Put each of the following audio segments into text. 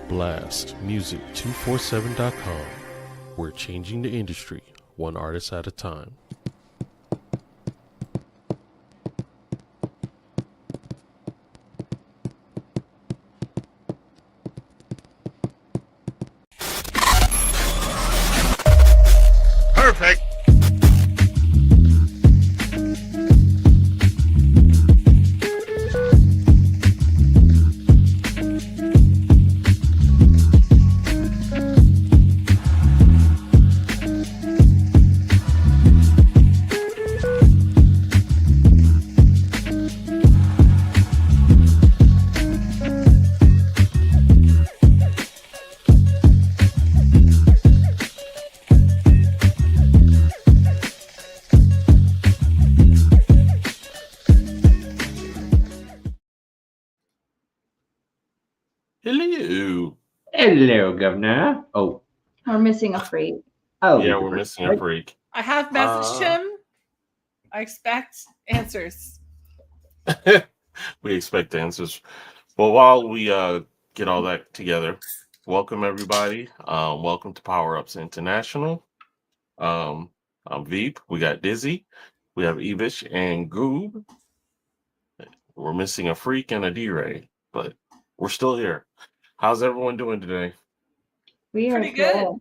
blastmusic247.com. We're changing the industry, one artist at a time. Perfect. Hello. Hello, Governor. Oh, We're missing a freak. oh, Yeah, we're missing a freak. I have messaged him. I expect answers. We expect answers. Well, while we get all that together, welcome everybody. Welcome to Power Ups International. I'm Veep. We got Dizzy. We have EBTCH and GOOB. We're missing a freak and a DRay, but we're still here. How's everyone doing today? We are Pretty good.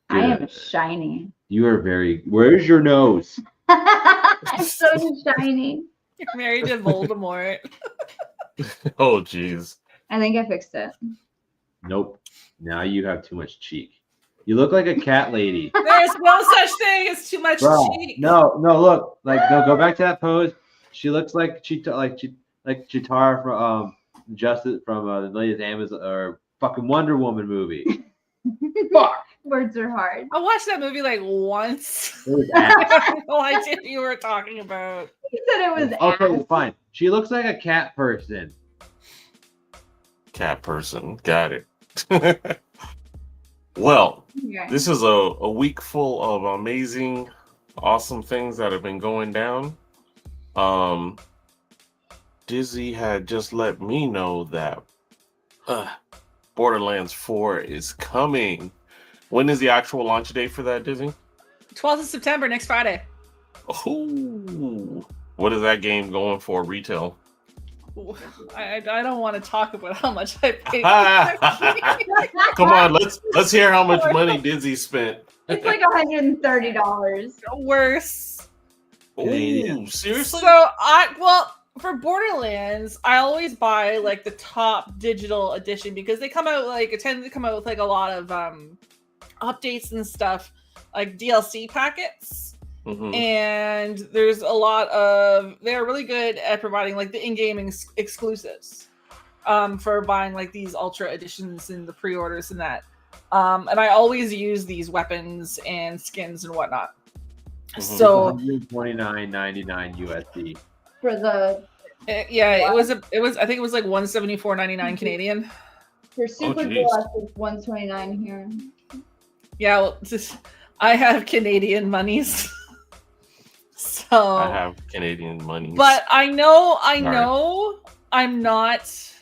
I am shiny. You are very. Where's your nose? I'm so shiny. You're married to Voldemort. Oh, geez. I think I fixed it. Nope. Now you have too much cheek. You look like a cat lady. There's no such thing as too much Bro, cheek. no, look. Like, go back to that pose. She looks like Chitara from Justice from the latest Amazon or fucking Wonder Woman movie. Fuck. Words are hard. I watched that movie like once. It was I ass. have no idea what you were talking about. He said it was Okay, ass. fine. She looks like a cat person. Cat person. Got it. Well, Okay. this is a week full of amazing, awesome things that have been going down. Dizzy had just let me know that Borderlands 4 is coming. When is the actual launch date for that, Dizzy? 12th of September, next Friday. Oh, what is that game going for retail? Ooh, I don't want to talk about how much I paid. Come on, let's hear how much money Dizzy spent. It's like $130. Worse. Ooh, seriously? So for Borderlands, I always buy like the top digital edition because they come out tend to come out with like a lot of updates and stuff, like DLC packets. Mm-hmm. And there's a lot they're really good at providing like the in-game exclusives for buying like these ultra editions and the pre-orders and that. And I always use these weapons and skins and whatnot. Mm-hmm. So $129.99 USD. For the yeah, it was I think it was like $174.99 Canadian. for Super geez. Deluxe it's $129 here. Yeah, well, I have Canadian monies. So I have Canadian money. but I know I'm not.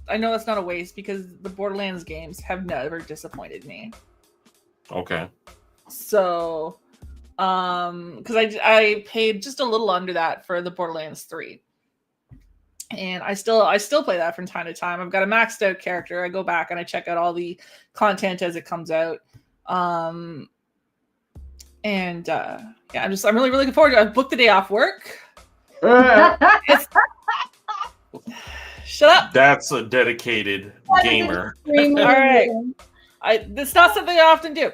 I know it's not a waste because the Borderlands games have never disappointed me. Okay. So, because I paid just a little under that for the Borderlands 3, and I still play that from time to time. I've got a maxed out character. I go back and I check out all the content as it comes out. Yeah, I'm really looking forward to it. I've booked the day off work. Shut up. That's a dedicated gamer. All right. It's not something I often do.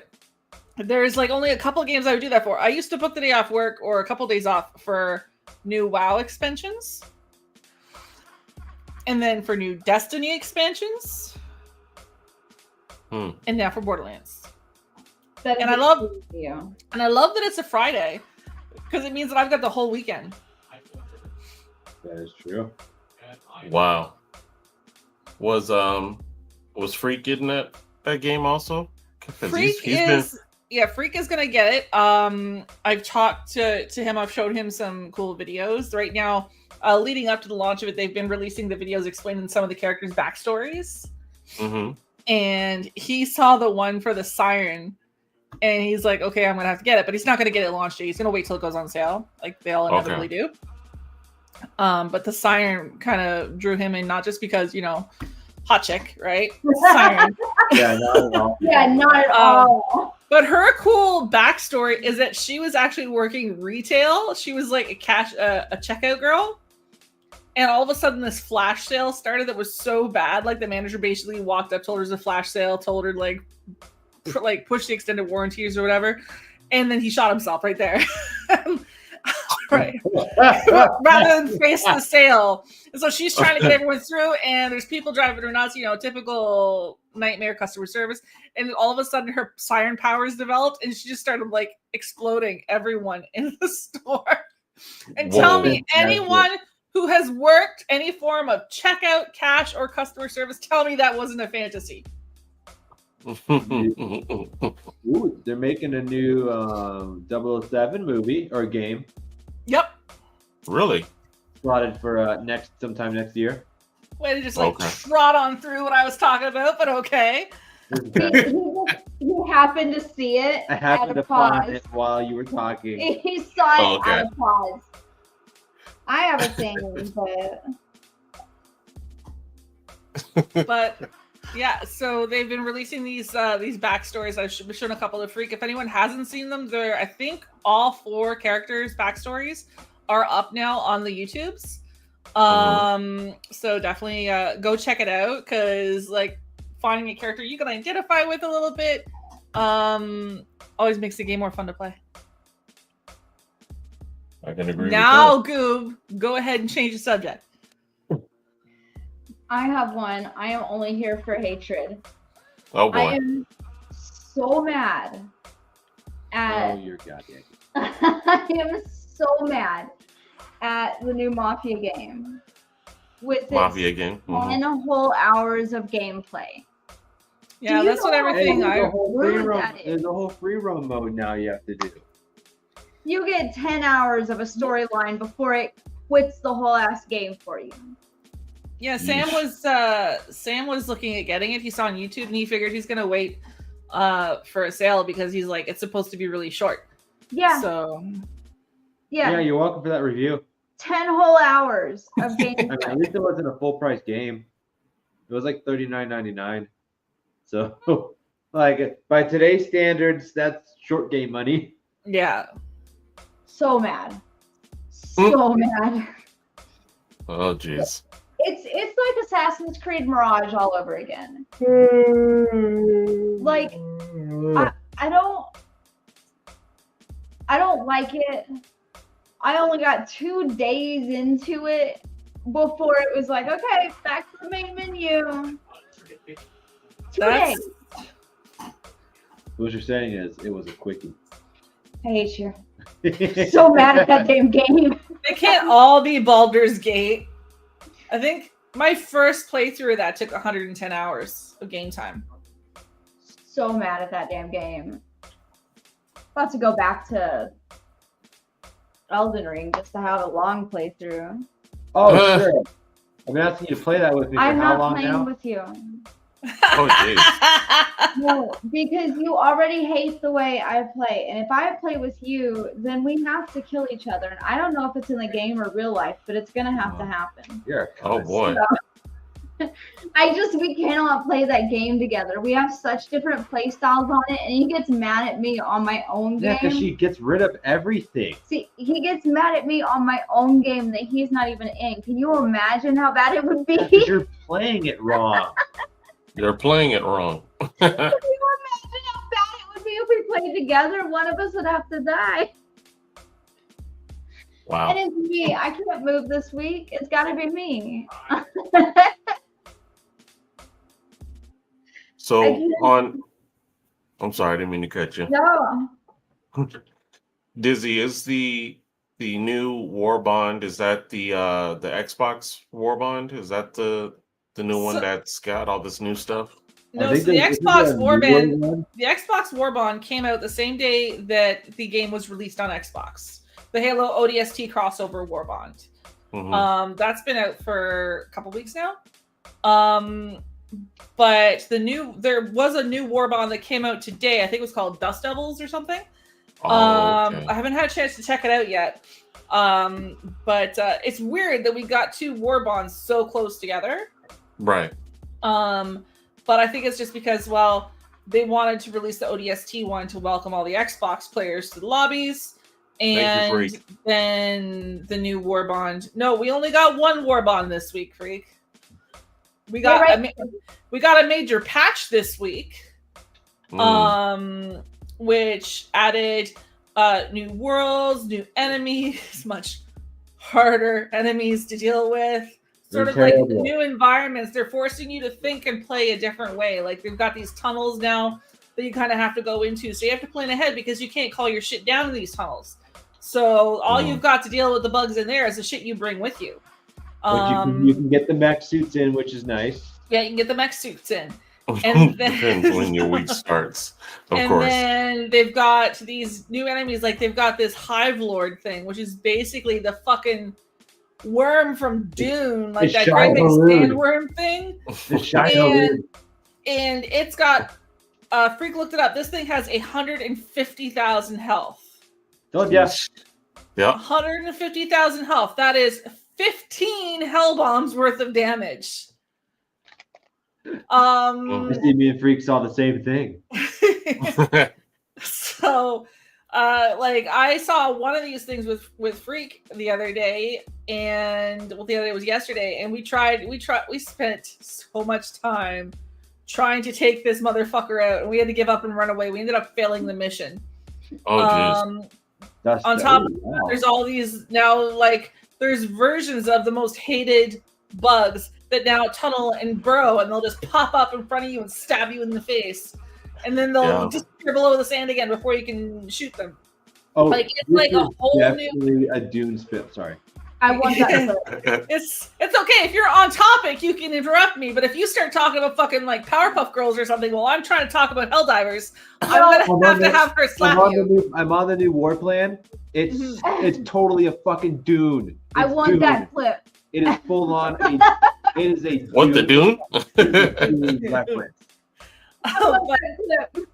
There's like only a couple of games I would do that for. I used to book the day off work or a couple of days off for new WoW expansions. And then for new Destiny expansions. And now for Borderlands. And I love that it's a Friday because it means that I've got the whole weekend. That is true. Wow. Was Freak getting that game also? Freak is gonna get it. I've talked to him. I've showed him some cool videos. Right now, leading up to the launch of it, they've been releasing the videos explaining some of the characters' backstories. Mm-hmm. And he saw the one for the Siren, and he's like, okay, I'm gonna have to get it, but he's not gonna get it launch day. He's gonna wait till it goes on sale, like they all inevitably do. But the Siren kind of drew him in, not just because, you know, hot chick, right? Siren. Yeah, not at all. Yeah, not at all. But her cool backstory is that she was actually working retail. She was like a checkout girl. And all of a sudden this flash sale started that was so bad. Like the manager basically walked up, told her it was a flash sale, told her like push the extended warranties or whatever. And then he shot himself right there. Right. Rather than face the sale. And so she's trying to get everyone through, and there's people driving her nuts, you know, typical nightmare customer service. And all of a sudden her siren powers developed, and she just started like exploding everyone in the store. And tell me, anyone who has worked any form of checkout, cash, or customer service, tell me that wasn't a fantasy. Ooh, they're making a new 007 movie or game. Yep. Really? Slotted for sometime next year. Way to just like trot on through what I was talking about, but okay. He happened to see it. I happened to find it while you were talking. He saw it at a pause. I have a thing, but yeah, so they've been releasing these backstories. I've shown a couple of Freak. If anyone hasn't seen them, I think all 4 characters' backstories are up now on the YouTubes. So definitely go check it out, because like finding a character you can identify with a little bit always makes the game more fun to play. I can agree. Now, Goob, go ahead and change the subject. I have one. I am only here for hatred. Oh boy. I am so mad at. Oh, you're goddamn. I am so mad at the new Mafia game. With Mafia game. 10 whole hours of gameplay. Yeah, that's what everything There's a whole free roam mode now you have to do. You get 10 hours of a storyline before it quits the whole ass game for you. Yeah, Sam was looking at getting it. He saw on YouTube and he figured he's gonna wait for a sale because he's like, it's supposed to be really short. Yeah. So yeah, you're welcome for that review. 10 whole hours of gameplay. I mean, at least it wasn't a full price game. It was like $39.99. So, like by today's standards, that's short game money. Yeah. So mad. So mad. Oh jeez. It's like Assassin's Creed Mirage all over again. Like I don't like it. I only got 2 days into it before it was like, okay, back to the main menu. 2 days. What you're saying is it was a quickie. I hate you. So mad at that damn game. They can't all be Baldur's Gate. I think my first playthrough of that took 110 hours of game time. So mad at that damn game. About to go back to Elden Ring just to have a long playthrough. Oh, sure. I'm asking you to play that with me for I'm how not long playing now? with you. Oh jeez. No, because you already hate the way I play. And if I play with you, then we have to kill each other. And I don't know if it's in the game or real life, but it's going to have to happen. Oh boy. We cannot play that game together. We have such different play styles on it. And he gets mad at me on my own game. Yeah, because she gets rid of everything. See, he gets mad at me on my own game that he's not even in. Can you imagine how bad it would be? Because you're playing it wrong. They're playing it wrong. Can you imagine how bad it would be if we played together? One of us would have to die. Wow. And it's me. I can't move this week. It's got to be me. So I'm sorry, I didn't mean to cut you. No. Dizzy, is the new War Bond, is that the Xbox War Bond? Is that the new one that's got all this new stuff? No, so the Xbox Warband, the Xbox Warband came out the same day that the game was released on Xbox. The Halo ODST crossover Warband. That's been out for a couple weeks now. But there was a new warbond that came out today. I think it was called Dust Devils or something. Okay. I haven't had a chance to check it out yet. But it's weird that we got two warbonds so close together. Right. But I think it's just because, well, they wanted to release the ODST one to welcome all the Xbox players to the lobbies. And then the new warbond. No, we only got one warbond this week, Freak. We got we got a major patch this week, which added new worlds, new enemies, much harder enemies to deal with. Sort of like new environments. They're forcing you to think and play a different way. Like they've got these tunnels now that you kind of have to go into. So you have to plan ahead because you can't call your shit down in these tunnels. So all you've got to deal with the bugs in there is the shit you bring with you. You can get the mech suits in, which is nice. Yeah, you can get the mech suits in. And then, depends when your week starts, of course. And then they've got these new enemies. Like they've got this Hive Lord thing, which is basically the fucking worm from Dune, like that great big sandworm thing. And it's got Freak looked it up. This thing has 150,000 health. Oh yeah. Yeah. 150,000 health. That is 15 hell bombs worth of damage. I see me and Freak saw the same thing. So like I saw one of these things with Freak the other day, and the other day was yesterday, and we spent so much time trying to take this motherfucker out, and we had to give up and run away. We ended up failing the mission. Oh jeez. On top of that, there's all these now, like there's versions of the most hated bugs that now tunnel and burrow, and they'll just pop up in front of you and stab you in the face, and then they'll disappear below the sand again before you can shoot them. Oh, like it's like a whole new a Dune spit. Sorry. I want that. It's okay if you're on topic, you can interrupt me. But if you start talking about fucking like Powerpuff Girls or something, well, I'm trying to talk about Helldivers. I'm gonna have her slap you. I'm on the new war plan. It's totally a fucking Dune. I want Dune. that clip. It is full on. It is a what the Dune? Reference.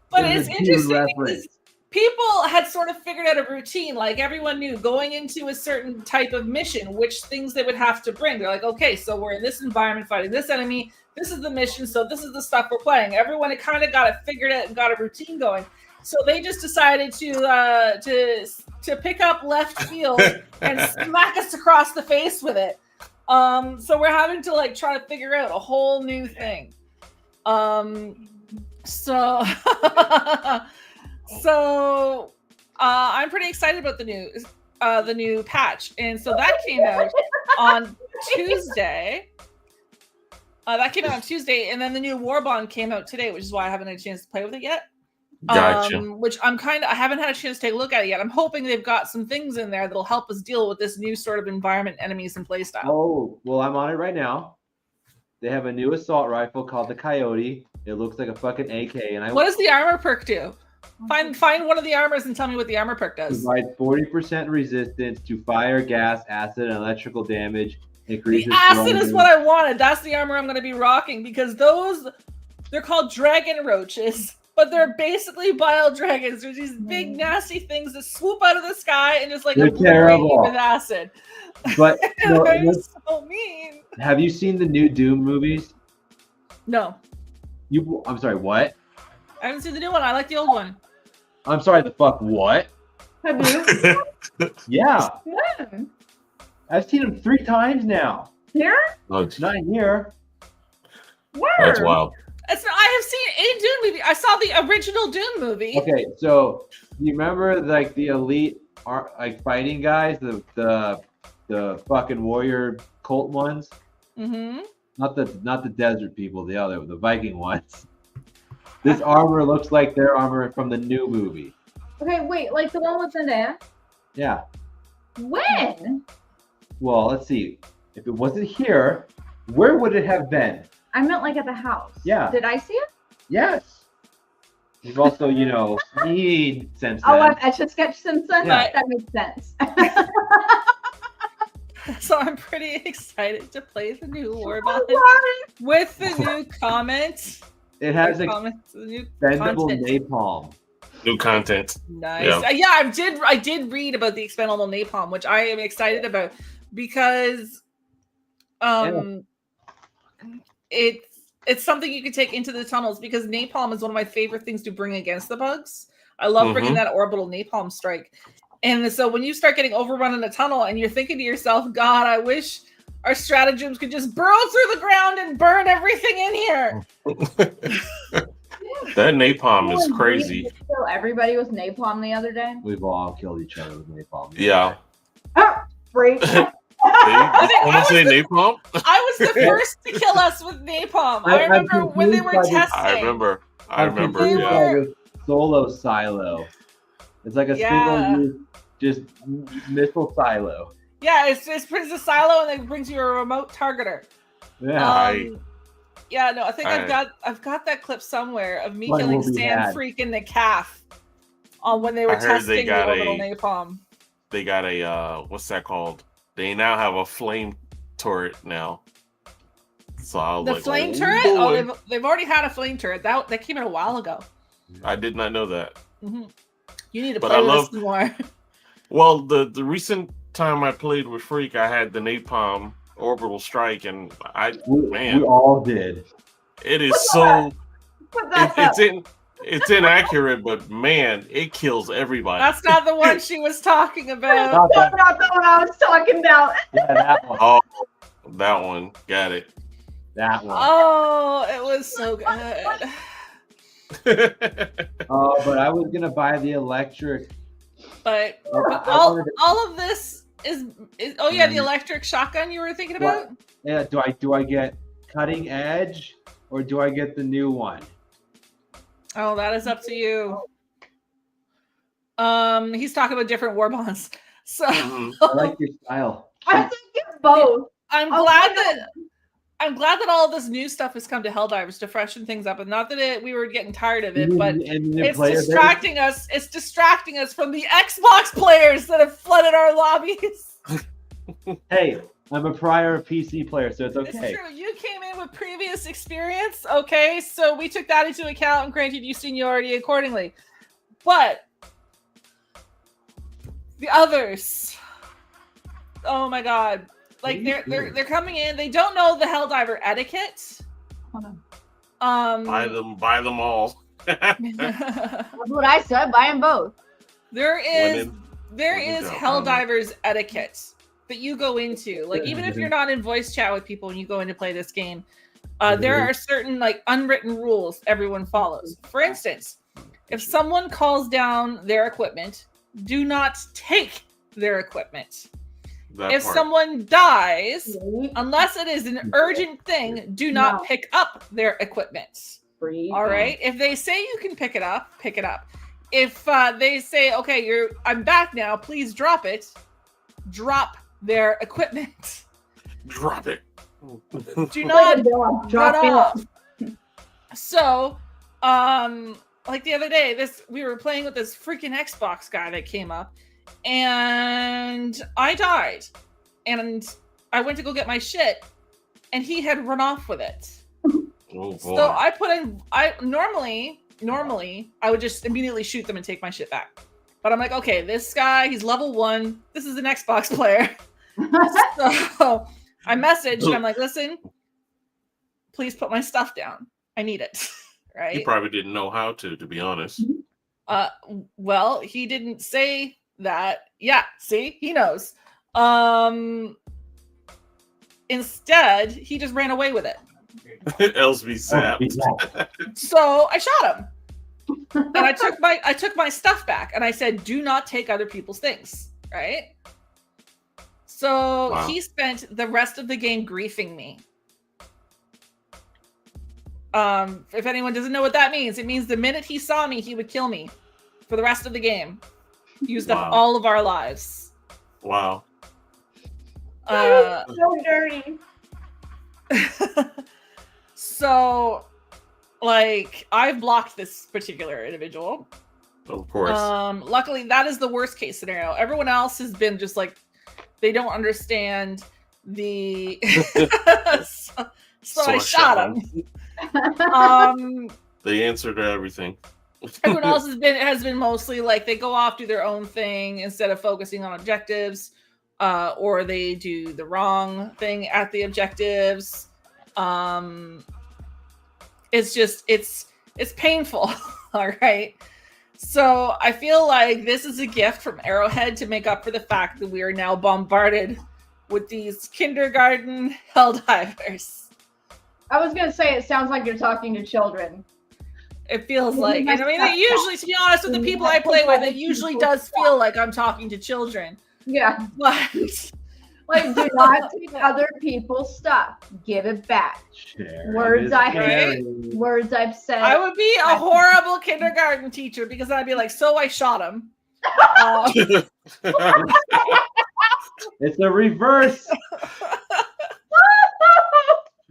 But it's interesting because people had sort of figured out a routine. Like everyone knew going into a certain type of mission, which things they would have to bring. They're like, okay, so we're in this environment fighting this enemy. This is the mission. So this is the stuff we're playing. Everyone had kind of got it figured out and got a routine going. So they just decided to pick up left field and smack us across the face with it. So we're having to like try to figure out a whole new thing. So I'm pretty excited about the new patch, and so that came out on Tuesday. And then the new Warbond came out today, which is why I haven't had a chance to play with it yet. Gotcha. Which I haven't had a chance to take a look at it yet. I'm hoping they've got some things in there that'll help us deal with this new sort of environment, enemies, and playstyle. Oh, well, I'm on it right now. They have a new assault rifle called the Coyote. It looks like a fucking AK. And what does the armor perk do? Find one of the armors and tell me what the armor perk does. Provides 40% resistance to fire, gas, acid, and electrical damage. Increases the acid is what I wanted. That's the armor I'm going to be rocking because they're called dragon roaches, but they're basically bile dragons. There's these big nasty things that swoop out of the sky and just like obliterate you with acid. But they're so mean. Have you seen the new Doom movies? No. I'm sorry, what? I haven't seen the new one. I like the old one. I'm sorry, the fuck what? Have you? Yeah. When? I've seen them 3 times now. Here? Oh, not here. Where? That's wild. I have seen a Dune movie. I saw the original Dune movie. Okay, so you remember like the elite fighting guys, the fucking warrior cult ones? Mm-hmm. Not the desert people, the Viking ones. This armor looks like their armor from the new movie. Okay, wait, like the one with Zendaya? Yeah. When? Well, let's see. If it wasn't here, where would it have been? I meant like at the house. Yeah. Did I see it? Yes. You've also, seen since then. Oh, I've Etch-a-Sketch since then? Yeah. That makes sense. So I'm pretty excited to play the new Warbond with the new comment. It has The new expendable content. napalm. New content. Nice. Yeah. I did read about the expendable napalm, which I am excited about because it's something you can take into the tunnels because napalm is one of my favorite things to bring against the bugs. I love bringing that orbital napalm strike. And so when you start getting overrun in a tunnel and you're thinking to yourself, God, I wish our stratagems could just burrow through the ground and burn everything in here. That napalm is crazy. Kill everybody with napalm the other day. We've all killed each other with napalm. Yeah. Freak. Want to say napalm? I was the first to kill us with napalm. I remember when they were testing. I remember. Confused Yeah. by this solo silo. It's like a single use, just missile silo. Yeah, it's a silo and then it brings you a remote targeter. Yeah. Yeah, no, I think I've got that clip somewhere of me killing Stan Freak in the calf on when they were testing the orbital napalm. They got a what's that called? They now have a flame turret now. So I was like, flame turret? Oh, they've already had a flame turret. That came out a while ago. I did not know that. Mm-hmm. You need to play with this more. Well, the recent time I played with Freak, I had the napalm orbital strike, and we all did. It is it's inaccurate, but man, it kills everybody. That's not the one she was talking about. That's not the one I was talking about. Yeah, that one. Oh, that one. Got it. That one. Oh, it was so good. But I was gonna buy the electric. But all of this is the electric shotgun you were thinking about? Yeah, do I get cutting edge or do I get the new one? Oh, that is up to you. He's talking about different war bonds. So I like your style. I think it's both. I'm glad that all this new stuff has come to Helldivers to freshen things up, and not that we were getting tired of it, but it's distracting us. It's distracting us from the Xbox players that have flooded our lobbies. Hey, I'm a prior PC player, so it's okay. It's true. You came in with previous experience, okay? So we took that into account and granted you seniority accordingly. But the others, oh my God. Like they're coming in. They don't know the Helldiver etiquette. Buy them all. That's what I said. Buy them both. There is Helldivers etiquette that you go into. Like even if you're not in voice chat with people and you go in to play this game, there are certain like unwritten rules everyone follows. For instance, if someone calls down their equipment, do not take their equipment. If someone dies, unless it is an urgent thing, do not pick up their equipment. All right. If they say you can pick it up, pick it up. If they say, okay, I'm back now, please drop it. Drop their equipment. Drop it. Do not run off. So, like the other day, we were playing with this freaking Xbox guy that came up. And I died, and I went to go get my shit, and he had run off with it. Oh, so I normally I would just immediately shoot them and take my shit back. But I'm like, okay, this guy, he's level 1. This is an Xbox player. So I messaged and I'm like, listen, please put my stuff down. I need it. Right? He probably didn't know how to be honest. Well, he didn't say that. Yeah, see, he knows. Instead, he just ran away with it. Elsby zapped. So I shot him, and I took my stuff back, and I said, "Do not take other people's things." Right. So He spent the rest of the game griefing me. If anyone doesn't know what that means, it means the minute he saw me, he would kill me for the rest of the game. Used up all of our lives. Wow. So dirty. So, like, I've blocked this particular individual. Of course. Luckily, that is the worst case scenario. Everyone else has been just like, They don't understand the. so I shot him. The answer to everything. Everyone else has been mostly like they go off, do their own thing instead of focusing on objectives, or they do the wrong thing at the objectives. It's painful. All right. So I feel like this is a gift from Arrowhead to make up for the fact that we are now bombarded with these kindergarten helldivers. I was gonna say it sounds like you're talking to children. It feels like, and I mean, it usually, to be honest with the people I play with, it usually does feel like I'm talking to children. Yeah. But like, do not take other people's stuff. Give it back. Words I've said. I would be a horrible kindergarten teacher because I'd be like, so I shot him. It's a reverse.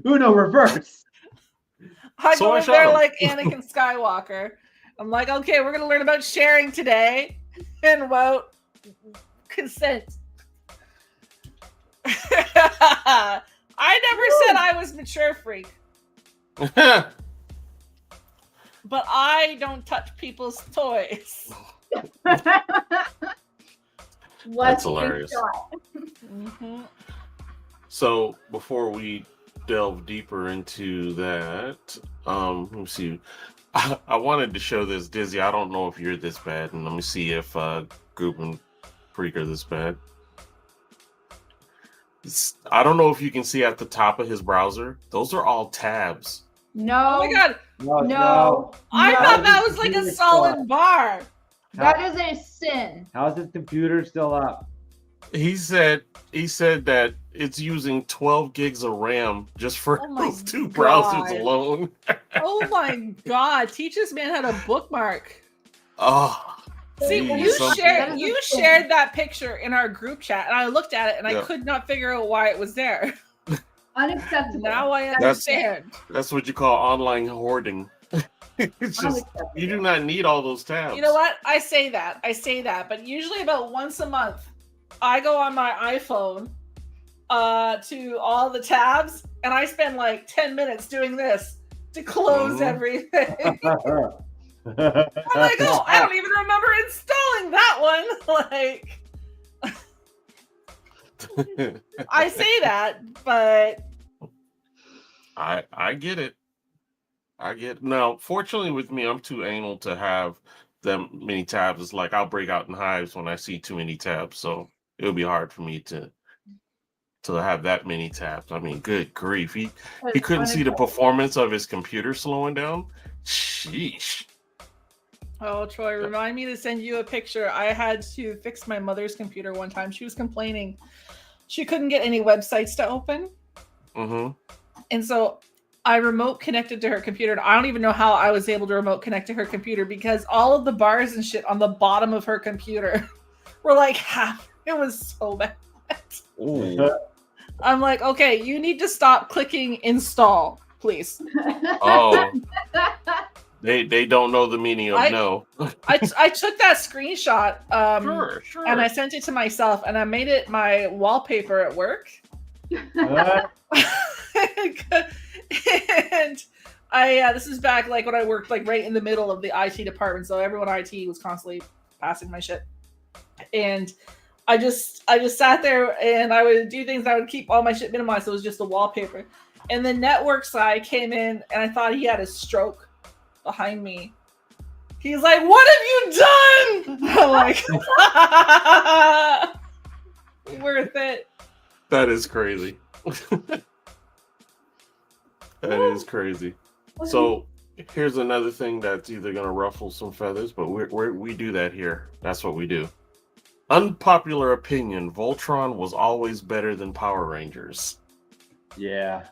Uno reverse. I go in there like Anakin Skywalker. I'm like, okay, we're going to learn about sharing today and about consent. I never said I was mature freak. But I don't touch people's toys. That's hilarious. Mm-hmm. So before we delve deeper into that, let me see. I wanted to show this, Dizzy. I don't know if you're this bad, and let me see if Goop and Freak are this bad. I don't know if you can see at the top of his browser. Those are all tabs. No. Oh my god. No. I thought that was like a solid bar. That is a sin. How's his computer still up? He said that it's using 12 gigs of RAM just for those two browsers alone. Oh my god. Teach this man how to bookmark. Oh. See, you shared that picture in our group chat, and I looked at it, and I could not figure out why it was there. Unacceptable. Now I understand. That's what you call online hoarding. It's just, you do not need all those tabs. You know what? I say that, but usually about once a month, I go on my iPhone to all the tabs, and I spend like 10 minutes doing this to close everything. I'm like, oh, I don't even remember installing that one. Like, I say that, but I get it. Now, fortunately with me, I'm too anal to have them many tabs. It's like I'll break out in hives when I see too many tabs. So it'll be hard for me to have that many tabs. I mean, good grief. He couldn't see the performance of his computer slowing down. Sheesh. Oh, Troy, remind me to send you a picture. I had to fix my mother's computer one time. She was complaining she couldn't get any websites to open. Mm-hmm. And so I remote connected to her computer. And I don't even know how I was able to remote connect to her computer because all of the bars and shit on the bottom of her computer were like half. It was so bad. I'm like, okay, you need to stop clicking install, please. Oh. They don't know the meaning of no. I took that screenshot sure. and I sent it to myself and I made it my wallpaper at work. And this is back like when I worked like right in the middle of the IT department, so everyone in IT was constantly passing my shit. And I just sat there and I would do things. I would keep all my shit minimized, so it was just the wallpaper. And the network side came in and I thought he had a stroke behind me. He's like, "What have you done?" I'm like, worth it. That is crazy. That is crazy. So here's another thing that's either gonna ruffle some feathers, but we do that here. That's what we do. Unpopular opinion: Voltron was always better than Power Rangers. Yeah.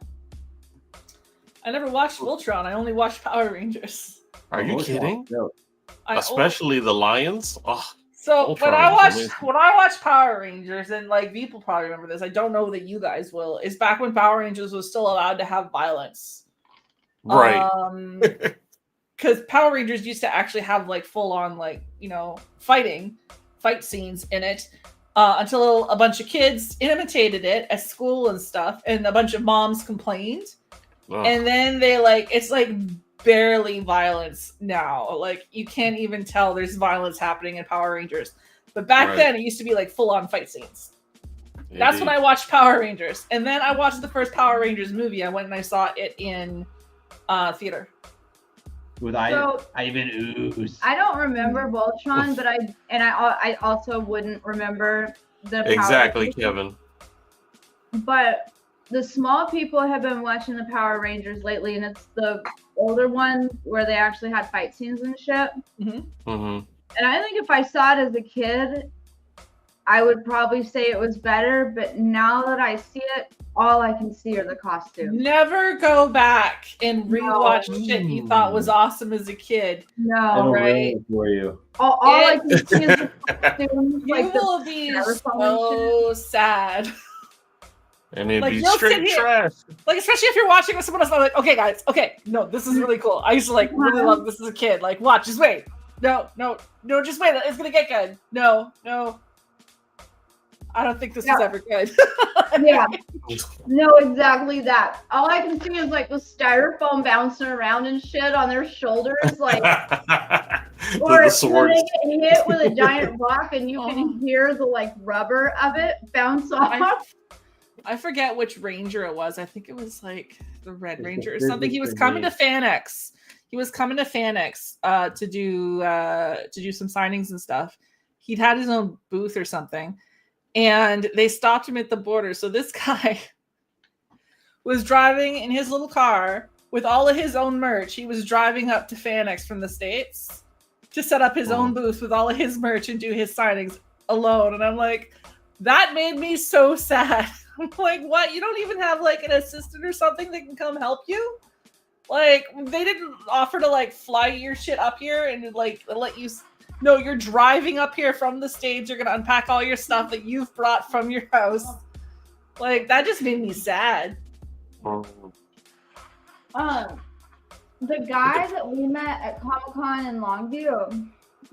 I never watched Voltron. I only watched Power Rangers. Are you kidding? No. Especially the Lions. Oh, so Voltron when I watched Power Rangers, and like people probably remember this, I don't know that you guys will, is back when Power Rangers was still allowed to have violence. Right. Because Power Rangers used to actually have like full on like, fight scenes in it. until a bunch of kids imitated it at school and stuff, and a bunch of moms complained. Ugh. And then it's like barely violence now. Like you can't even tell there's violence happening in Power Rangers. But back then it used to be like full on fight scenes. That's when I watched Power Rangers. And then I watched the first Power Rangers movie. I went and I saw it in theater. With Ivan Ooze. I don't remember Voltron, but I also wouldn't remember the Power Exactly, Rangers. Kevin. But the small people have been watching the Power Rangers lately, and it's the older one where they actually had fight scenes and shit. Mm-hmm. And I think if I saw it as a kid, I would probably say it was better. But now that I see it, all I can see are the costumes. Never go back and rewatch shit you thought was awesome as a kid. No, right? For you. All I can see is the costumes. You will be so sad. And it'd Like, be you'll straight sit here- trash. Like, especially if you're watching with someone else, I'm like, okay, guys, okay, no, this is really cool. I used to like really love this as a kid. Like, watch, just wait. No, just wait. It's gonna get good. No. I don't think this is ever good. Yeah. No, exactly that. All I can see is like the styrofoam bouncing around and shit on their shoulders, like, or the when swords. they get hit with a giant rock and you can hear the like rubber of it bounce off. I forget which Ranger it was. I think it was like the Red Ranger or There's something. He was different coming to names. FanX. He was coming to FanX to do some signings and stuff. He'd had his own booth or something, and they stopped him at the border. So this guy was driving in his little car with all of his own merch. He was driving up to FanX from the States to set up his own booth with all of his merch and do his signings alone. And I'm like, that made me so sad. I'm like, what? You don't even have like an assistant or something that can come help you? Like, they didn't offer to like fly your shit up here and like let you. No, you're driving up here from the stage. You're gonna unpack all your stuff that you've brought from your house. Like, that just made me sad. The guy that we met at Comic-Con in Longview,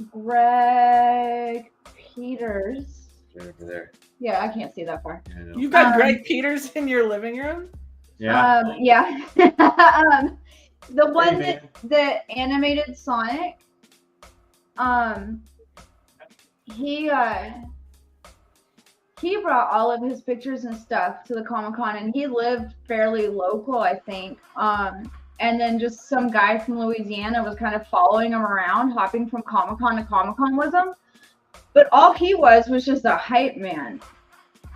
Greg Peters. Right over there. Yeah, I can't see that far. Yeah, I know. You've got Greg Peters in your living room? Yeah. Yeah. The one that animated Sonic. He brought all of his pictures and stuff to the Comic-Con, and he lived fairly local, I think. And then just some guy from Louisiana was kind of following him around, hopping from Comic-Con to Comic-Con with him. But all he was just a hype man.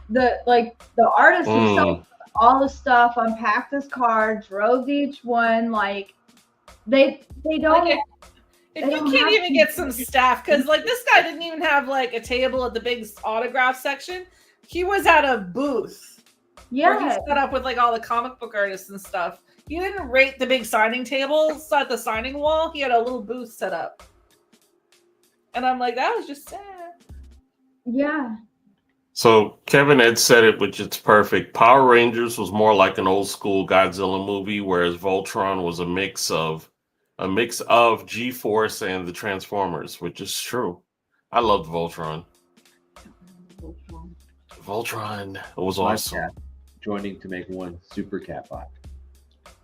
The artist himself, all the stuff, unpacked his car, drove each one. Like they don't. Like if you can't even get some staff, because like this guy didn't even have like a table at the big autograph section. He was at a booth. Where he set up with like all the comic book artists and stuff. He didn't rate the big signing tables at the signing wall. He had a little booth set up. And I'm like, that was just sad. Yeah. So Kevin had said it, which is perfect. Power Rangers was more like an old school Godzilla movie, whereas Voltron was a mix of G-Force and the Transformers, which is true. I loved Voltron. Voltron, it was awesome. Cat joining to make one super cat bot.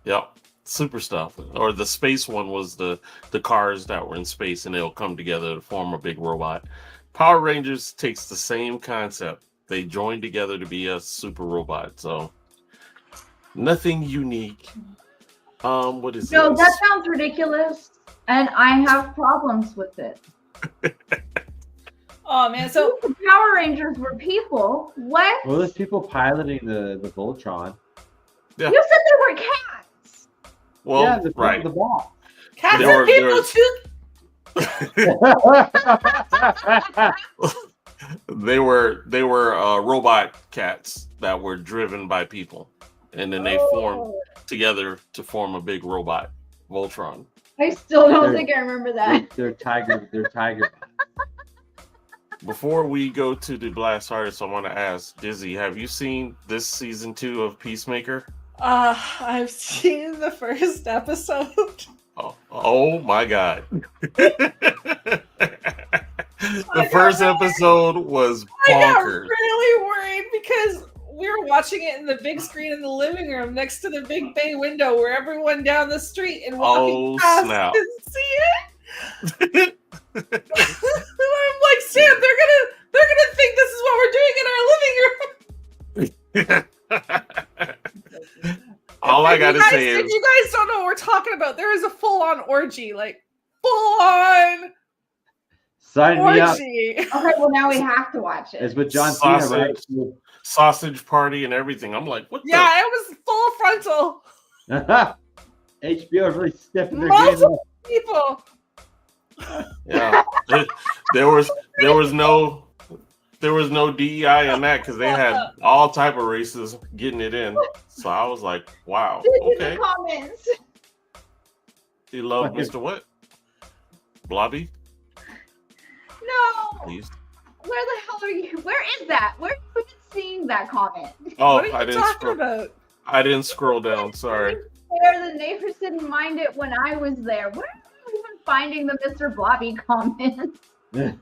Yep, super stuff. Or the space one was the cars that were in space, and they'll come together to form a big robot. Power Rangers takes the same concept. They join together to be a super robot. So nothing unique. What is No, this? that sounds ridiculous, and I have problems with it. Oh man, so The Power Rangers were people. What? Well, there's people piloting the Voltron. Yeah. You said they were cats. Well, yeah, the right. the ball. cats They are were- people they're- too. They were robot cats that were driven by people, and then they formed together to form a big robot, Voltron. I still don't They're- think I remember that. They're tiger. They're tiger. Before we go to the Blast Artist, I want to ask Dizzy, have you seen this season 2 of Peacemaker? I've seen the first episode. Oh my God. The first episode was I got bonkers. really worried because we were watching it in the big screen in the living room next to the big bay window where everyone down the street and walking past snap. can see it. And I'm like, Sam, they're gonna think this is what we're doing in our living room. All I gotta say If is, you guys don't know what we're talking about, there is a full-on orgy, like full-on Sign me up. orgy. Okay, well now we have to watch It's it. with John Cena, right? sausage party and everything. I'm like, what Yeah, it was full frontal. HBO is really stepping their game up. Multiple people. Yeah, there was no DEI in that because they had all type of races getting it in. So I was like, wow, In okay. the comments. You love Mr. What? Blobby? No. Please. Where the hell are you? Where is that? Where are you even seeing that comment? Oh, What are you talking about? I didn't scroll down. Sorry. Where the neighbors didn't mind it when I was there. Where are you even finding the Mr. Blobby comments?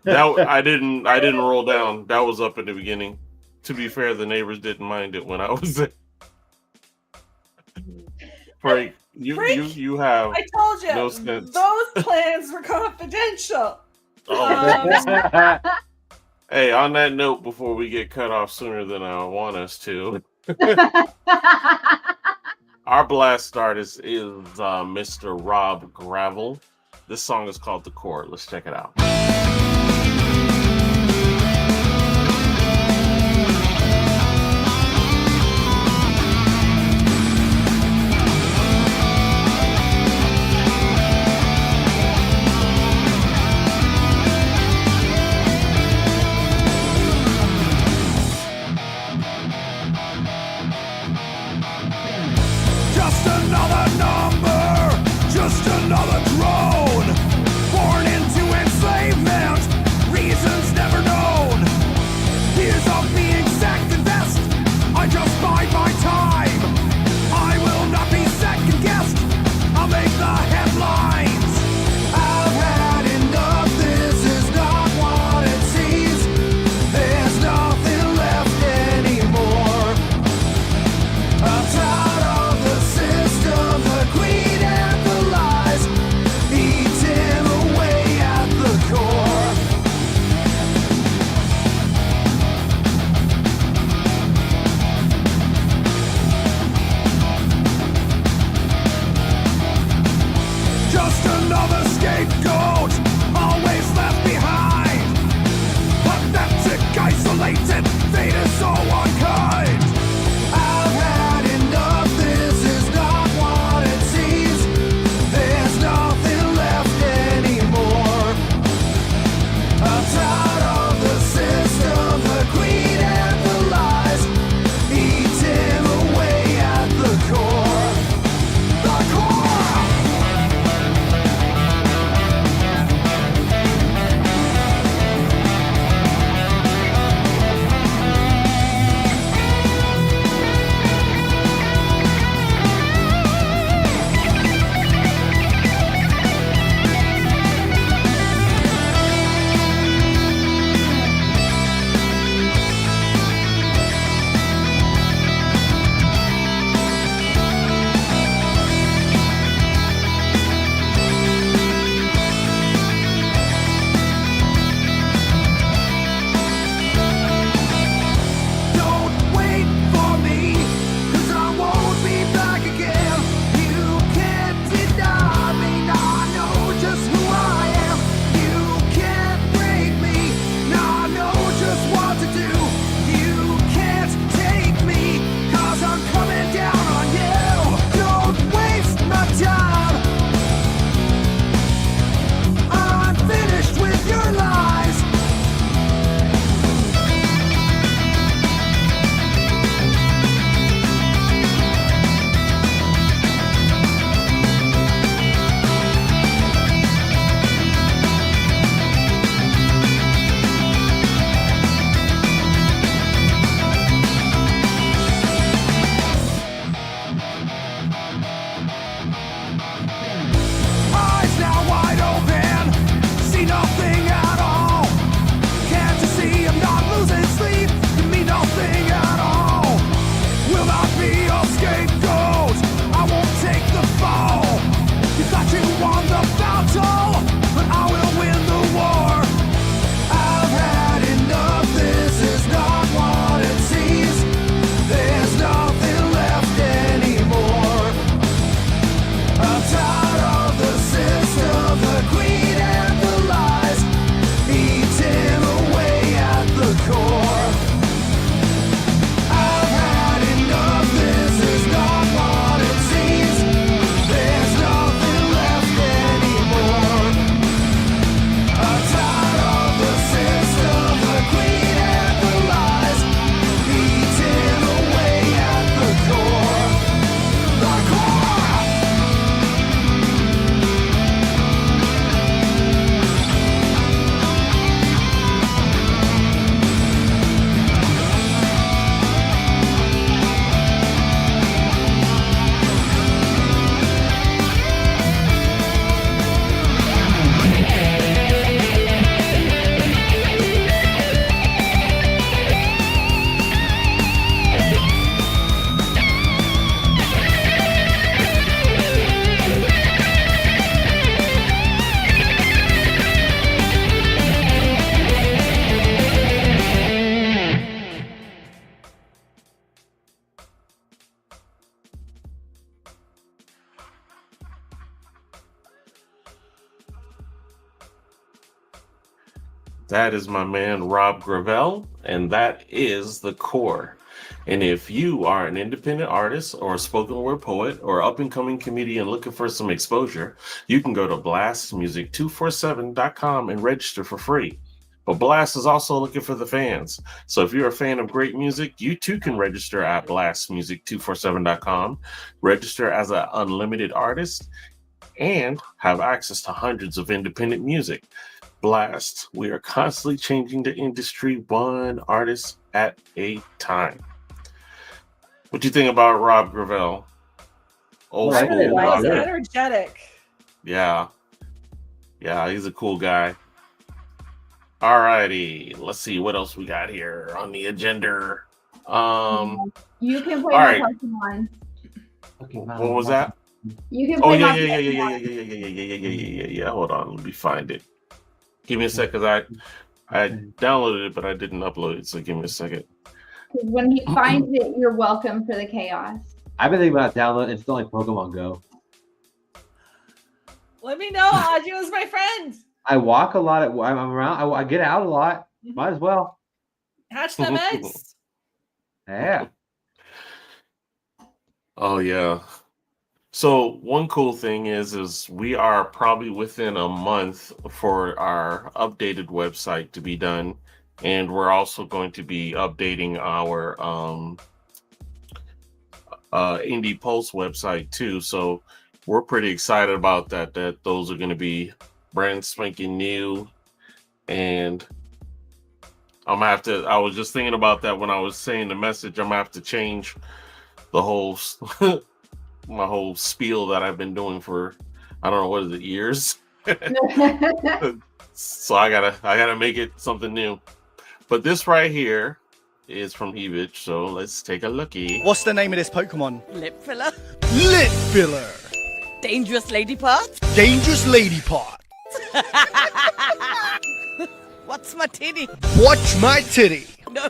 I didn't roll down. That was up in the beginning. To be fair, the neighbors didn't mind it when I was there. Frank, you have I told you, no sense. those plans were confidential. Oh. Hey, on that note, before we get cut off sooner than I want us to, our blast artist is Mr. Rob Gravel. This song is called The Court. Let's check it out. Just another number, just another drone, born into enslavement, reasons never known. Here's of being second best, I just bide my time. I will not be second guessed, I'll make the headlines. I've had enough, this is not what it seems. There's nothing left anymore. I'm tired of the system, the greed and the lies. The That is my man Rob Gravel, and that is the core. And if you are an independent artist or a spoken word poet or up and coming comedian looking for some exposure, you can go to blastmusic247.com and register for free. But Blast is also looking for the fans. So if you're a fan of great music, you too can register at blastmusic247.com, register as an unlimited artist, and have access to hundreds of independent music. Blast, we are constantly changing the industry one artist at a time. What do you think about Rob Gravel? Old Well, I school really like Rob. He's it. energetic. Yeah, he's a cool guy. All righty, let's see what else we got here on the agenda. You can play all my right. Pokemon. What was that? You can Oh play yeah. my Yeah. Hold on, let me find it. Give me a sec, because I downloaded it, but I didn't upload it. So give me a second. When he finds it, you're welcome for the chaos. I've been thinking about installing Pokemon Go. Let me know. Audrey was my friend. I walk a lot. I'm around. I get out a lot. Might as well. Hatch them eggs. Yeah. Oh yeah. So one cool thing is we are probably within a month for our updated website to be done, and we're also going to be updating our Indie Pulse website too. So we're pretty excited about that. That those are going to be brand spanking new, and I'm gonna have to. I was just thinking about that when I was saying the message. I'm gonna have to change the whole my whole spiel that I've been doing for, I don't know, what is it, years? So I gotta make it something new. But this right here is from EBTCH, so let's take a looky. What's the name of this Pokemon? Lip filler. Lip filler. Dangerous lady parts. Dangerous lady part. What's my titty? Watch my titty. No.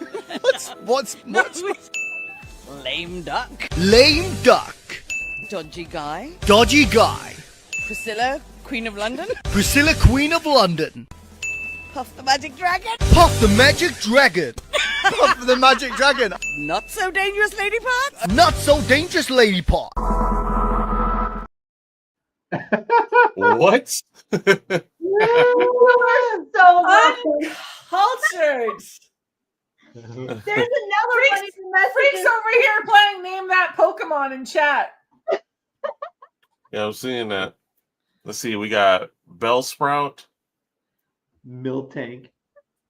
What's Lame duck. lame duck? Dodgy guy. Dodgy guy. Priscilla, Queen of London. Priscilla, Queen of London. Puff the Magic Dragon. Puff the magic dragon. Puff the magic dragon. Not so dangerous lady parts. Not so dangerous lady part. What? You are so welcome. Uncultured. There's another one in the messages. Freaks over here playing Name That Pokemon in chat. Yeah, I'm seeing that. Let's see, we got Bellsprout, Miltank.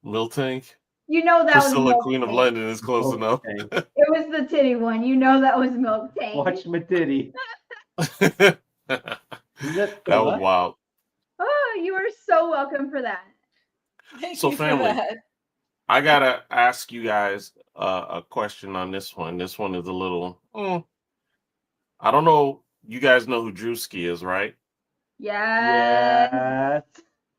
Miltank, You know that was Priscilla, Milk Queen of Tank. London is close enough. Miltank. It was the titty one. You know that was Milk Tank. Watch my titty. That was wild. Oh, you are so welcome for that. Thank So, you family, for that. I gotta ask you guys a question on this one. This one is a little, I don't know. You guys know who Drewski is, right? Yes. Yes.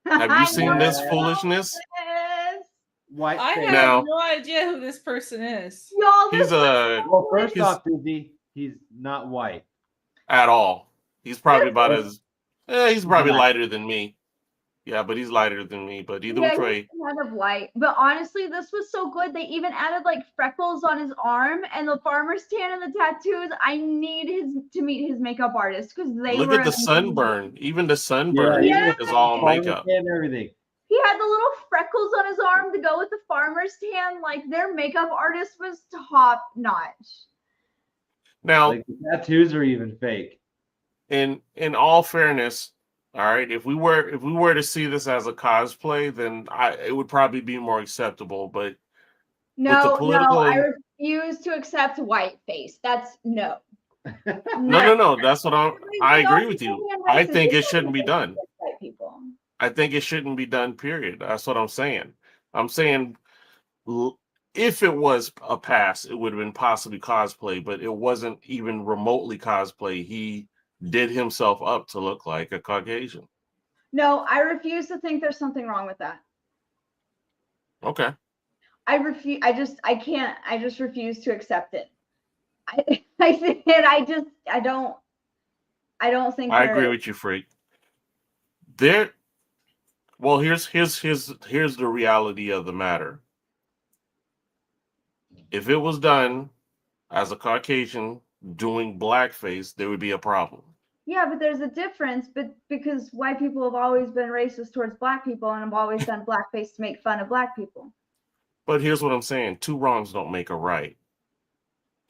Have I you seen know this it. foolishness? Yes. White I face. have Now- no idea who this person is. Y'all, He's this Well, first he's- off, Disney, he's not white. at all. He's probably about as, he's probably Black. lighter than me. Yeah, but he's lighter than me. But either yeah, which way, he's kind of light. But honestly, this was so good. They even added like freckles on his arm and the farmer's tan and the tattoos. I need to meet his makeup artist because they look were at the amazing. sunburn. Even the sunburn Yeah. is all makeup. And everything. He had the little freckles on his arm to go with the farmer's tan. Like their makeup artist was top notch. Now, Like the tattoos are even fake. in all fairness, all right, if we were to see this as a cosplay, then it would probably be more acceptable. But No, political- I refuse to accept whiteface. That's no. no, that's what I agree with you. Everything I else is think it just shouldn't be done. white people. I think it shouldn't be done, period. That's what I'm saying. I'm saying if it was a pass, it would have been possibly cosplay, but it wasn't even remotely cosplay. He did himself up to look like a Caucasian. No, I refuse to think there's something wrong with that. Okay. I refuse. I can't. I just refuse to accept it. I don't think. I agree with you, Freak. There, Well, here's the reality of the matter. If it was done as a Caucasian doing blackface, there would be a problem. Yeah, but there's a difference, but because white people have always been racist towards black people and have always done blackface to make fun of black people. But here's what I'm saying. 2 wrongs don't make a right.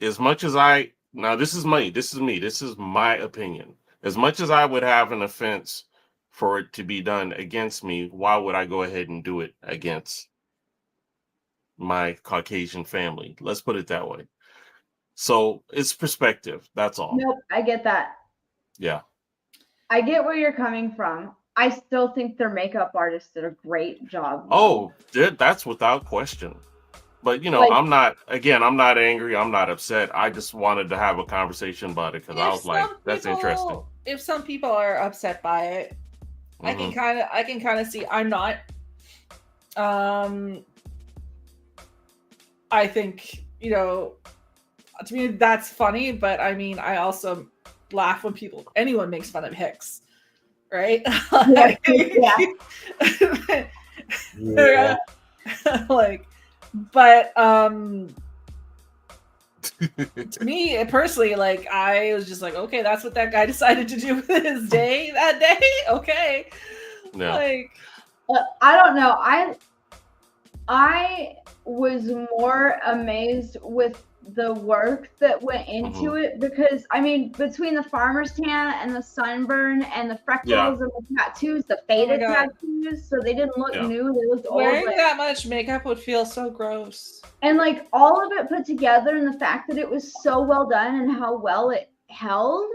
As much as this is my opinion. As much as I would have an offense for it to be done against me, why would I go ahead and do it against my Caucasian family? Let's put it that way. So it's perspective. That's all. Nope, I get that. Yeah. I get where you're coming from. I still think their makeup artists did a great job. Oh, that's without question. But I'm not angry. I'm not upset. I just wanted to have a conversation about it because I was like, that's interesting. If some people are upset by it, I can kind of see. I'm not. I think, to me that's funny, but I mean, I also laugh when anyone makes fun of Hicks, right? Yeah. But to me personally, I was just like, okay, that's what that guy decided to do with his day that day. Okay. Yeah. I don't know. I was more amazed with the work that went into it because I mean, between the farmer's tan and the sunburn and the freckles and the tattoos, the faded tattoos, so they didn't look new, they looked old. Wearing that much makeup would feel so gross. And all of it put together, and the fact that it was so well done and how well it held,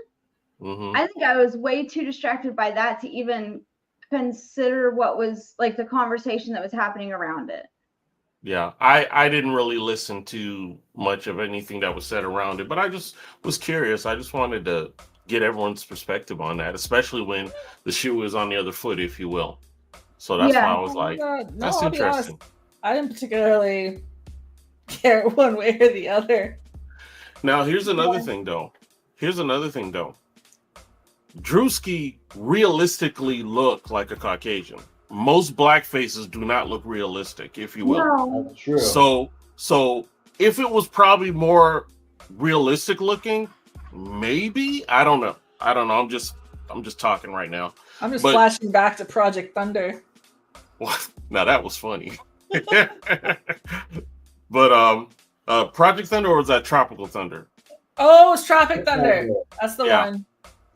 I think I was way too distracted by that to even consider what was the conversation that was happening around it. Yeah, I didn't really listen to much of anything that was said around it, but I just was curious. I just wanted to get everyone's perspective on that, especially when the shoe is on the other foot, if you will. So that's why I was like, that's interesting. I didn't particularly care one way or the other. Now, here's another thing, though. Drewski realistically looked like a Caucasian. Most black faces do not look realistic, if you will. No. That's true. So if it was probably more realistic looking, maybe, I don't know. I'm just talking right now. I'm just flashing back to Project Thunder. Now that was funny. But Project Thunder, or was that Tropical Thunder? Oh, it's Tropic Thunder. That's the one.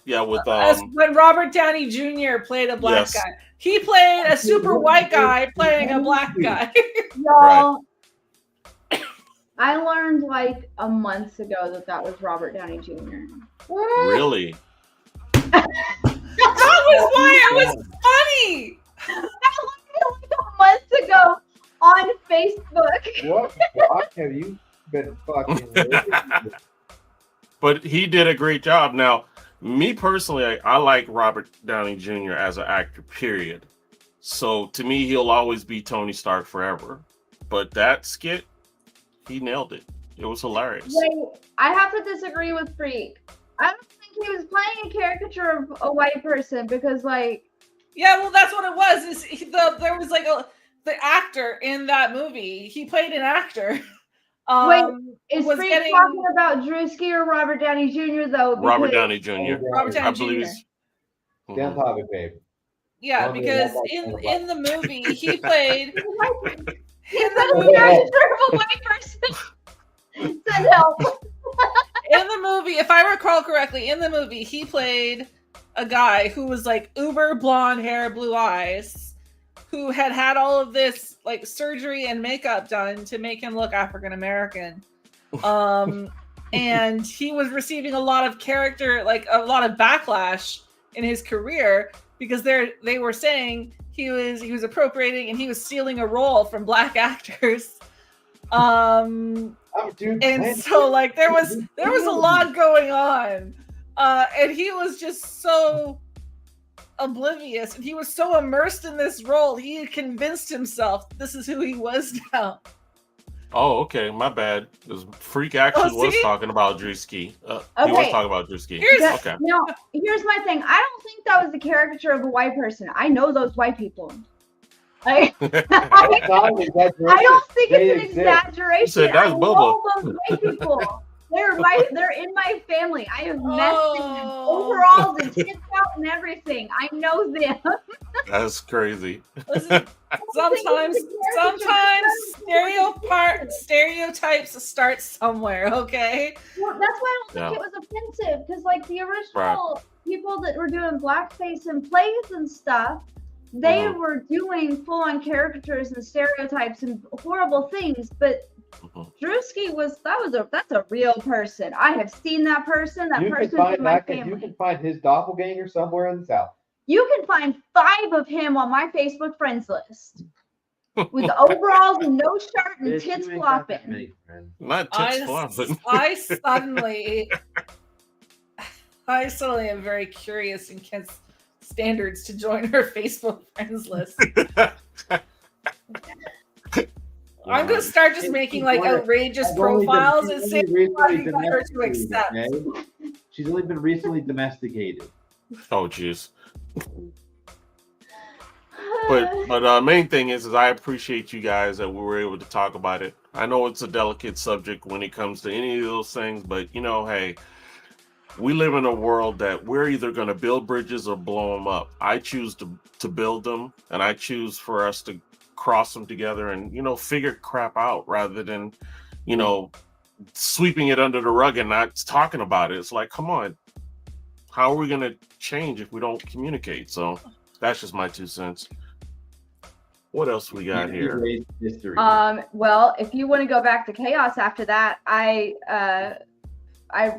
Yeah, with that's when Robert Downey Jr. played a black guy. He played a super white guy playing a black guy. Y'all, I learned a month ago that was Robert Downey Jr. What? Really? That was why it was funny. I learned it a month ago on Facebook. What fuck have you been fucking with? But he did a great job. Now, me personally, I like Robert Downey Jr. as an actor, period. So to me, he'll always be Tony Stark forever. But that skit, he nailed it. It was hilarious. Wait, I have to disagree with Freak. I don't think he was playing a caricature of a white person because yeah, well, that's what it was. There was the actor in that movie. He played an actor. Wait, is Freak talking about Drewski or Robert Downey Jr. though? Robert Downey Jr. Robert Downey I believe Jr. Damn topic, babe. Yeah, because in the movie he played He's a caricature of a white person. Send help. In the movie, if I recall correctly, in the movie he played a guy who was uber blonde hair, blue eyes, who had all of this surgery and makeup done to make him look African American. And he was receiving a lot of a lot of backlash in his career because they were saying he was appropriating and he was stealing a role from black actors. And so there was a lot going on. And he was just so oblivious, and he was so immersed in this role, he had convinced himself this is who he was now. Oh, okay, my bad. Freak actually was talking about Drewski. He was talking about Drewski. Okay. Here's my thing. I don't think that was the caricature of a white person. I know those white people. Like, It's not an exaggeration. I don't think They it's an exist. exaggeration. You said that's I Bubba. know those white people. They're in my family. I have met them. Overalls and tits out and everything. I know them. That's crazy. Listen, sometimes stereotypes start somewhere, okay? Well, that's why I don't think it was offensive, because like the original people that were doing blackface and plays and stuff, they were doing full-on caricatures and stereotypes and horrible things, but Drewski that's a real person. I have seen that person. That person's in my family. You can find his doppelganger somewhere in the South. You can find 5 of him on my Facebook friends list with overalls and no shirt and tits flopping. Not tits flopping. I suddenly am very curious in Kent's standards to join her Facebook friends list. I'm gonna start just making like outrageous profiles and see what I got her to accept. Okay? She's only been recently domesticated. Oh, jeez. But main thing is I appreciate you guys that we were able to talk about it. I know it's a delicate subject when it comes to any of those things, but you know, hey, we live in a world that we're either going to build bridges or blow them up. I choose to build them, and I choose for us to cross them together and, you know, figure crap out rather than, you know, sweeping it under the rug and not talking about it. It's like, come on, how are we going to change if we don't communicate? So that's just my 2 cents. What else we got here? Well, if you want to go back to chaos after that, I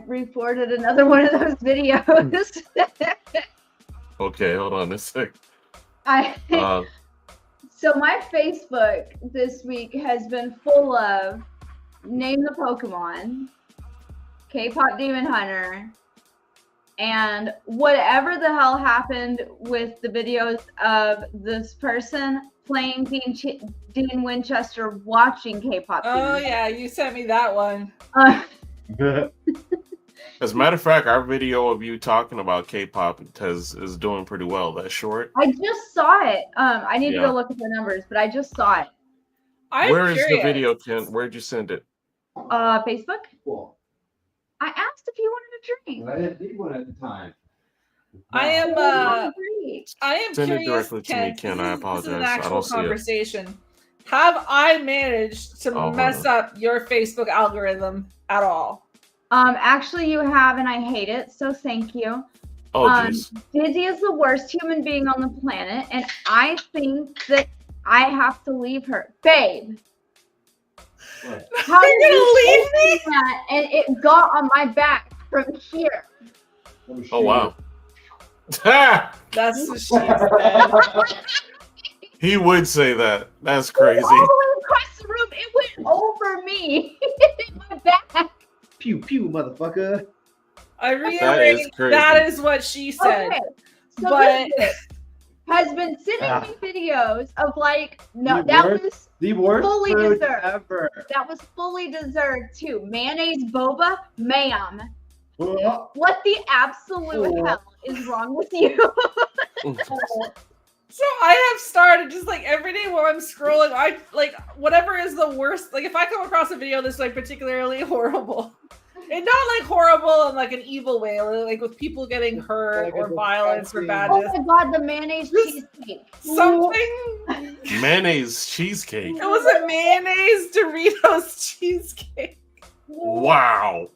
re-forwarded another one of those videos. Okay, hold on a sec. So my Facebook this week has been full of Name the Pokemon, K-pop Demon Hunter, and whatever the hell happened with the videos of this person playing Dean Winchester watching K-pop. Oh yeah, you sent me that one. As a matter of fact, our video of you talking about K-pop is doing pretty well. That short. I just saw it. I need to go look at the numbers, but I just saw it. Where is the video, Ken? Where'd you send it? Facebook. Cool. I asked if you wanted a drink. I didn't need one at the time. I am Send it curious, directly to me, Ken. I apologize. This is an I actual don't see it. conversation. Have I managed to mess up your Facebook algorithm at all? Actually, you have, and I hate it. So thank you. Oh, jeez. Dizzy is the worst human being on the planet, and I think that I have to leave her, babe. What? How You're did gonna you leave me? open that and it got on my back from here? Oh wow. That's what she said. He would say that. That's crazy. All the way across the room, it went over me. In my back. Pew pew, motherfucker. I reiterate, that is what she said. Okay, so but this has been sending me videos of like, no, the worst fully food deserved. ever. That was fully deserved too. Mayonnaise boba, ma'am. What the absolute hell is wrong with you? So I have started just like every day while I'm scrolling, I like whatever is the worst. Like if I come across a video that's like particularly horrible, and not like horrible in like an evil way, like with people getting hurt or violence or badness. Oh my god, the mayonnaise cheesecake. Something. Mayonnaise cheesecake. It was a mayonnaise Doritos cheesecake. Wow.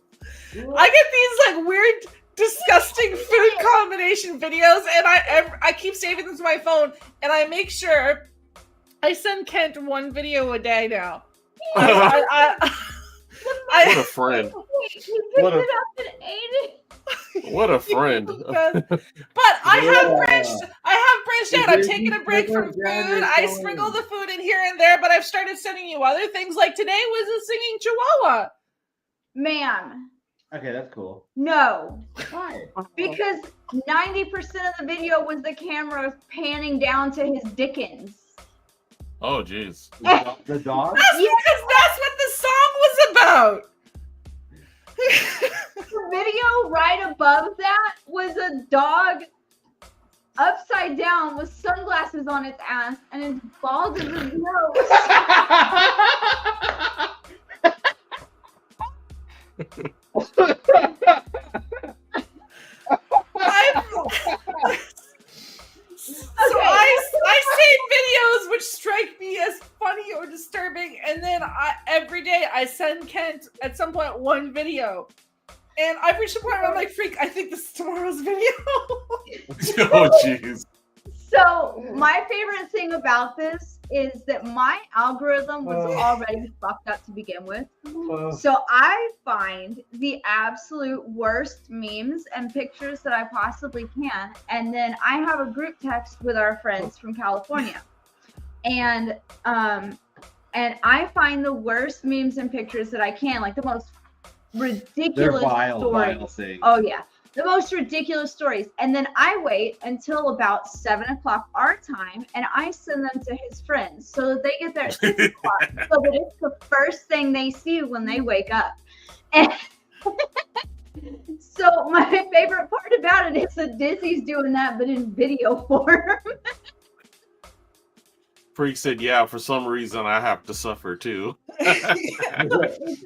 I get these like weird, disgusting food combination videos, and I keep saving them to my phone, and I make sure I send Kent one video a day now. What a friend. What a, it up and ate it. what a friend. But I have branched out. I've taken a break from food. I sprinkle the food in here and there, but I've started sending you other things. Like today was a singing chihuahua. Ma'am. Okay, that's cool. No. Why? Because 90% of the video was the camera panning down to his Dickens. Oh, jeez. The dog? That's because that's what the song was about. The video right above that was a dog upside down with sunglasses on its ass and it's bald as his nose. So I save videos which strike me as funny or disturbing, and then every day I send Kent at some point one video. And I've reached a point where I'm like, freak, I think this is tomorrow's video. Oh, jeez. So my favorite thing about this is that my algorithm was already fucked up to begin with. So I find the absolute worst memes and pictures that I possibly can. And then I have a group text with our friends from California. And I find the worst memes and pictures that I can, like the most ridiculous stories. Things. Oh yeah. The most ridiculous stories. And then I wait until about 7 o'clock our time and I send them to his friends so that they get there at 6 o'clock so that it's the first thing they see when they wake up. And so my favorite part about it is that Dizzy's doing that, but in video form. Freak said, yeah, for some reason I have to suffer too. It's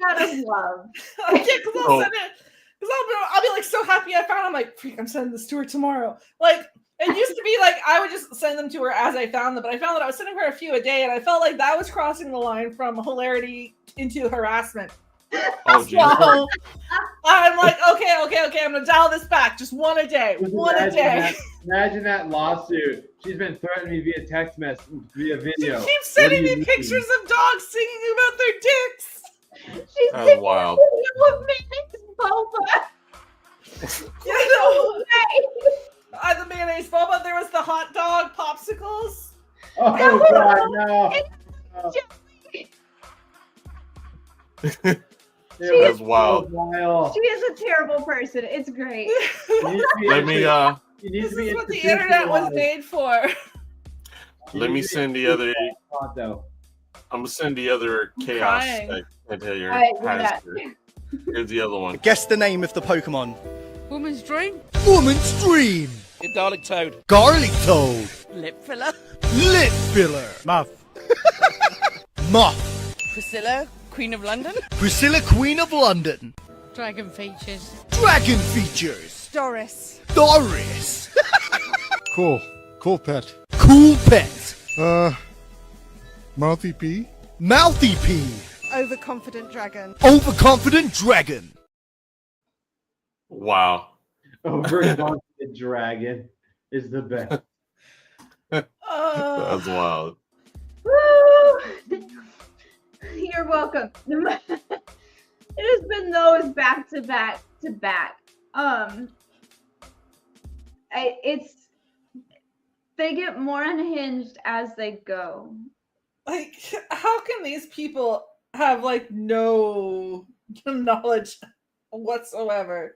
out of love. I can't, because I'll send it. Because I'll be like so happy I found. I'm like, freak, I'm sending this to her tomorrow. Like it used to be like I would just send them to her as I found them, but I found that I was sending her a few a day, and I felt like that was crossing the line from hilarity into harassment. Oh, geez. So I'm like, okay, I'm gonna dial this back. Just one a day. Imagine that lawsuit. She's been threatening me via text message, via video. She keeps sending me pictures of dogs singing about their dicks. She's That's wild. With mayonnaise boba. The mayonnaise boba. There was the hot dog popsicles. Oh God, no! That's wild. She is a terrible person. It's great. Let me This is what the internet was made for. let me send the other. I'm gonna send the other chaos. Here. Here's the other one. Guess the name of the Pokemon. Woman's dream. Woman's Dream. Garlic toad. Garlic Toad. Lip filler. Lip Filler. Muff. Muff. Priscilla, Queen of London. Priscilla, Queen of London. Dragon features. Dragon Features. Doris. Doris. Cool. Cool pet. Cool Pet. Mouthy P. Mouthy P. Overconfident dragon. Overconfident Dragon. Wow. Overconfident dragon is the best. That's wild. Woo! You're welcome. It has been those back to back to back. They get more unhinged as they go. Like, how can these people have like no knowledge whatsoever?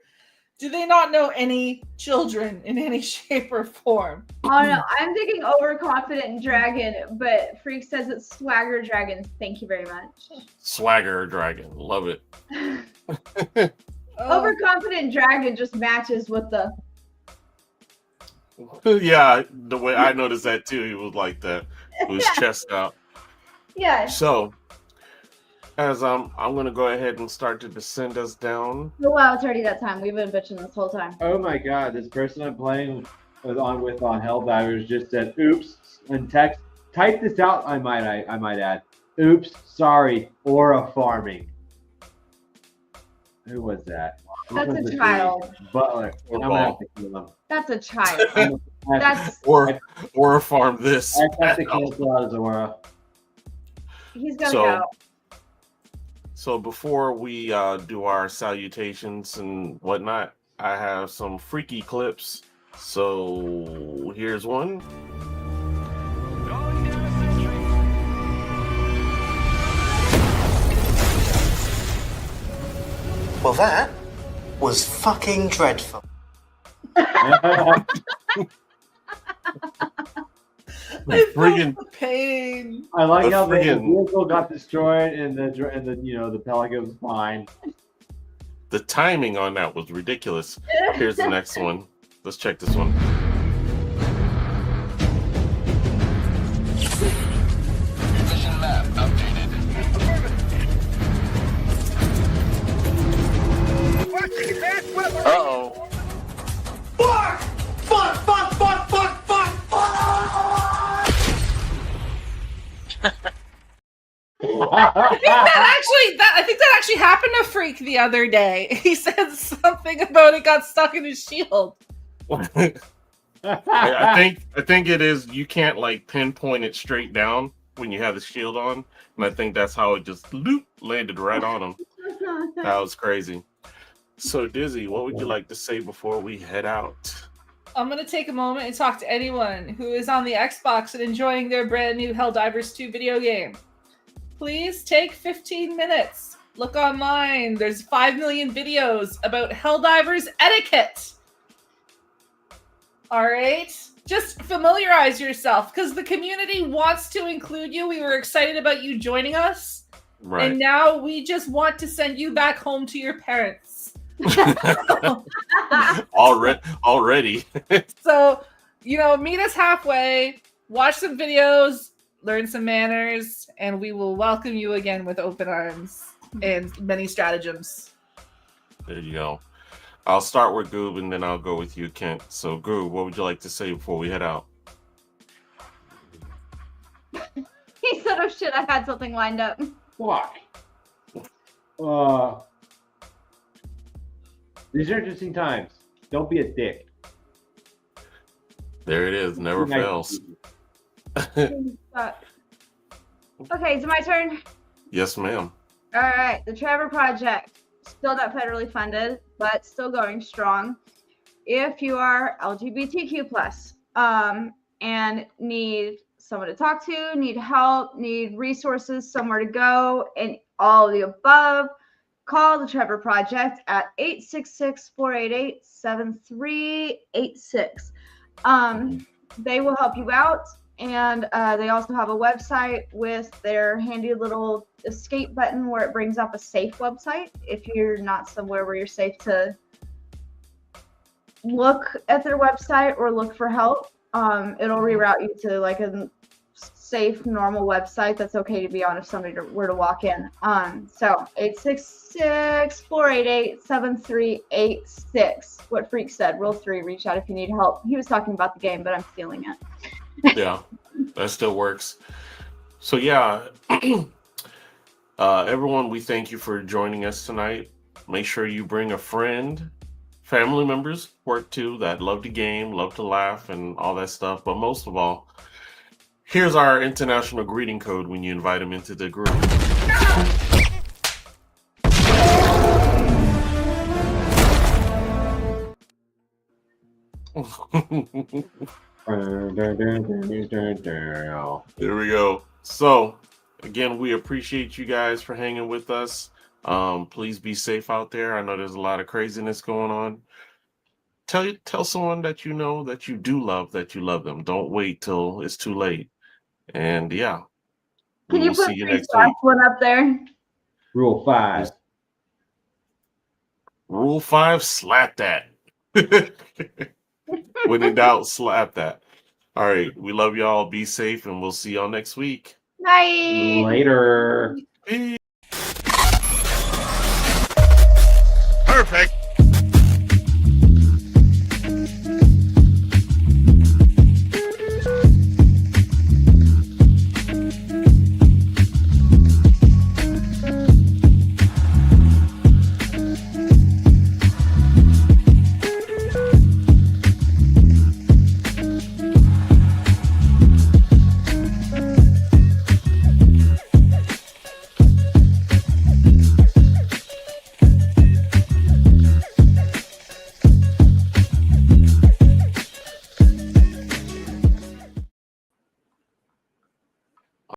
Do they not know any children in any shape or form? Oh no, I'm thinking overconfident dragon, but Freak says it's swagger dragon. Thank you very much. Swagger dragon. Love it. Overconfident dragon just matches with the. Yeah, the way I noticed that too, he was like that. With his chest out. Yeah. So, as I'm gonna go ahead and start to descend us down. Oh wow, it's already that time. We've been bitching this whole time. Oh my God, this person I'm playing with on Helldivers just said, "Oops," and text. Type this out. I might add. Oops, sorry. Aura farming. Who was that? That's a child. Butler. I'm gonna have to kill him. That's a child. That's or farm this. I have to cancel out his Aura. He's gonna go. So before we do our salutations and whatnot, I have some freaky clips. So here's one. Well, that was fucking dreadful. Friggin' pain. I like how the vehicle got destroyed and the the Pelican was fine. The timing on that was ridiculous. Here's the next one. Let's check this one. Uh-oh. Fuck! Fuck, fuck, fuck, fuck, fuck, fuck! I think that actually happened to Freak the other day. He said something about it got stuck in his shield. I think it is. You can't like pinpoint it straight down when you have the shield on, and I think that's how it just landed right on him. That was crazy. So Dizzy, what would you like to say before we head out? I'm going to take a moment and talk to anyone who is on the Xbox and enjoying their brand new Helldivers 2 video game. Please take 15 minutes. Look online. There's 5 million videos about Helldivers etiquette. All right? Just familiarize yourself because the community wants to include you. We were excited about you joining us. Right. And now we just want to send you back home to your parents. Already. So, meet us halfway, watch some videos, learn some manners, and we will welcome you again with open arms and many stratagems. There you go. I'll start with Goob and then I'll go with you, Kent. So Goob, what would you like to say before we head out? He said, "Oh shit, I had something lined up." Why? These are interesting times. Don't be a dick. There it is. Never Nice. fails. Okay, so my turn. Yes, ma'am. All right, the Trevor Project, still not federally funded, but still going strong. If you are LGBTQ+, and need someone to talk to, need help, need resources, somewhere to go, and all of the above, call the Trevor Project at 866-488-7386. They will help you out. And they also have a website with their handy little escape button where it brings up a safe website. If you're not somewhere where you're safe to look at their website or look for help, it'll reroute you to like a safe, normal website that's okay to be on if somebody were to walk in. So 866-488-7386. What Freak said, Rule 3, reach out if you need help. He was talking about the game, but I'm stealing it. Yeah, that still works. So yeah, everyone, we thank you for joining us tonight. Make sure you bring a friend, family members work too that love the game, love to laugh and all that stuff. But most of all, here's our international greeting code when you invite them into the group. There we go. So again, we appreciate you guys for hanging with us. Please be safe out there. I know there's a lot of craziness going on. Tell someone that you know that you do love that you love them. Don't wait till it's too late. And yeah, Can we you will put see you Freak's next week. last one up there? Rule 5. Rule 5, slap that. When in doubt, slap that. All right, we love y'all. Be safe, and we'll see y'all next week. Bye. Later. Peace. Perfect.